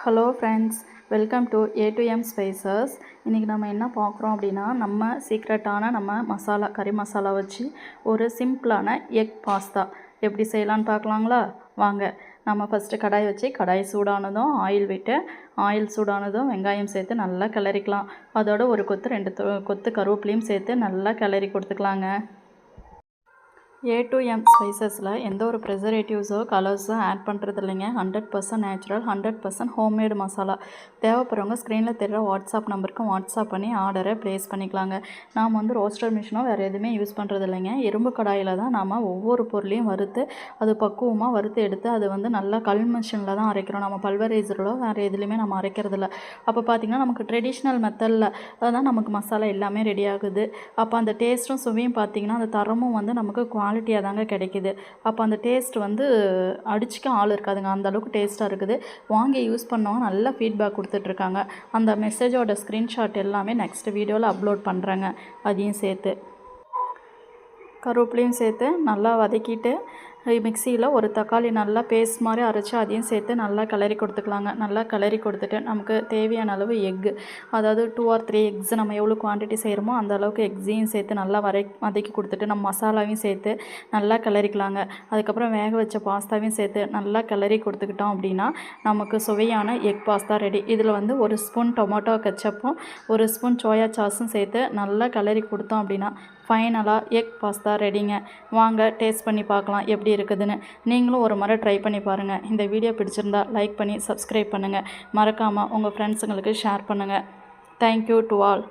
Hello friends, welcome to A to M spices. இன்றைக்கி நம்ம என்ன பார்க்குறோம் அப்படின்னா, நம்ம சீக்ரெட்டான மசாலா கறி மசாலா வச்சு ஒரு சிம்பிளான எக் பாஸ்தா எப்படி செய்யலான்னு பார்க்கலாங்களா? வாங்க. நம்ம ஃபஸ்ட்டு கடாய் வச்சு கடாய் சூடானதும் ஆயில் சூடானதும் வெங்காயம் சேர்த்து நல்லா கிளறிக்கலாம். அதோட ஒரு கொத்து 2 கொத்து கருவேப்பிலையும் சேர்த்து நல்லா கிளறி கொடுத்துக்கலாங்க. A to M ஸ்பைசஸில் எந்த ஒரு ப்ரிசர்வேட்டிவ்ஸோ கலர்ஸோ ஆட் பண்ணுறது இல்லைங்க. 100% நேச்சுரல், 100% ஹோம்மேடு மசாலா. தேவைப்படுறவங்க ஸ்க்ரீனில் தெரிகிற வாட்ஸ்அப் நம்பருக்கு வாட்ஸ்அப் பண்ணி ஆர்டரை ப்ளேஸ் பண்ணிக்கலாங்க. நாம் ரோஸ்டர் மிஷினோ வேறு எதுவுமே யூஸ் பண்ணுறது இல்லைங்க. இரும்பு கடாயில் தான் நாம் ஒவ்வொரு பொருளையும் வறுத்து அது பக்குவமாக வறுத்து எடுத்து அது நல்லா கல் மிஷினில் தான் அரைக்கிறோம். நம்ம பல்வரைசரிலோ வேறு எதுலேயுமே நம்ம அரைக்கிறது இல்லை. அப்போ பார்த்திங்கன்னா நமக்கு ட்ரெடிஷ்னல் மெத்தடில் தான் நமக்கு மசாலா எல்லாமே ரெடி ஆகுது. அப்போ அந்த டேஸ்ட்டும் சுவையும் பார்த்திங்கன்னா அந்த தரமும் நமக்கு குவாலிட்டியாக தாங்க கிடைக்கிது. அப்போ அந்த டேஸ்ட் அடிச்சுக்க ஆள் இருக்காதுங்க. அந்தளவுக்கு டேஸ்ட்டாக இருக்குது. வாங்கி யூஸ் பண்ணவங்க நல்லா ஃபீட்பேக் கொடுத்துட்ருக்காங்க. அந்த மெசேஜோட ஸ்க்ரீன்ஷாட் எல்லாமே நெக்ஸ்ட் வீடியோவில் அப்லோட் பண்ணுறேங்க. அதையும் சேர்த்து கருவேப்பிலையும் சேர்த்து நல்லா வதக்கிட்டு மிக்சியில் ஒரு தக்காளி நல்லா பேஸ்ட் மாதிரி அரைச்சி அதையும் சேர்த்து நல்லா கிளறி கொடுத்துக்கலாங்க. நல்லா கிளறி கொடுத்துட்டு நமக்கு தேவையான அளவு எக்கு, அதாவது 2 or 3 எக்ஸ் நம்ம எவ்வளோ குவான்டிட்டி செய்கிறோமோ அந்த அளவுக்கு எக்ஸையும் சேர்த்து நல்லா வதக்கி கொடுத்துட்டு நம்ம மசாலாவையும் சேர்த்து நல்லா கிளறிக்கலாங்க. அதுக்கப்புறம் வேக வச்ச பாஸ்தாவையும் சேர்த்து நல்லா கிளறி கொடுத்துக்கிட்டோம் அப்படின்னா நமக்கு சுவையான எக் பாஸ்தா ரெடி. இதில் 1 ஸ்பூன் டொமேட்டோ கெச்சப்பும் 1 ஸ்பூன் சோயா சாஸும் சேர்த்து நல்லா கிளறி கொடுத்தோம் அப்படின்னா ஃபைனலாக எக் பாஸ்தா ரெடிங்க. வாங்க டேஸ்ட் பண்ணி பார்க்கலாம் எப்படி இருக்குதுன்னு. நீங்களும் ஒரு முறை ட்ரை பண்ணி பாருங்கள். இந்த வீடியோ பிடிச்சிருந்தா லைக் பண்ணி சப்ஸ்கிரைப் பண்ணுங்கள். மறக்காமல் உங்கள் ஃப்ரெண்ட்ஸுங்களுக்கு ஷேர் பண்ணுங்கள். Thank you to all.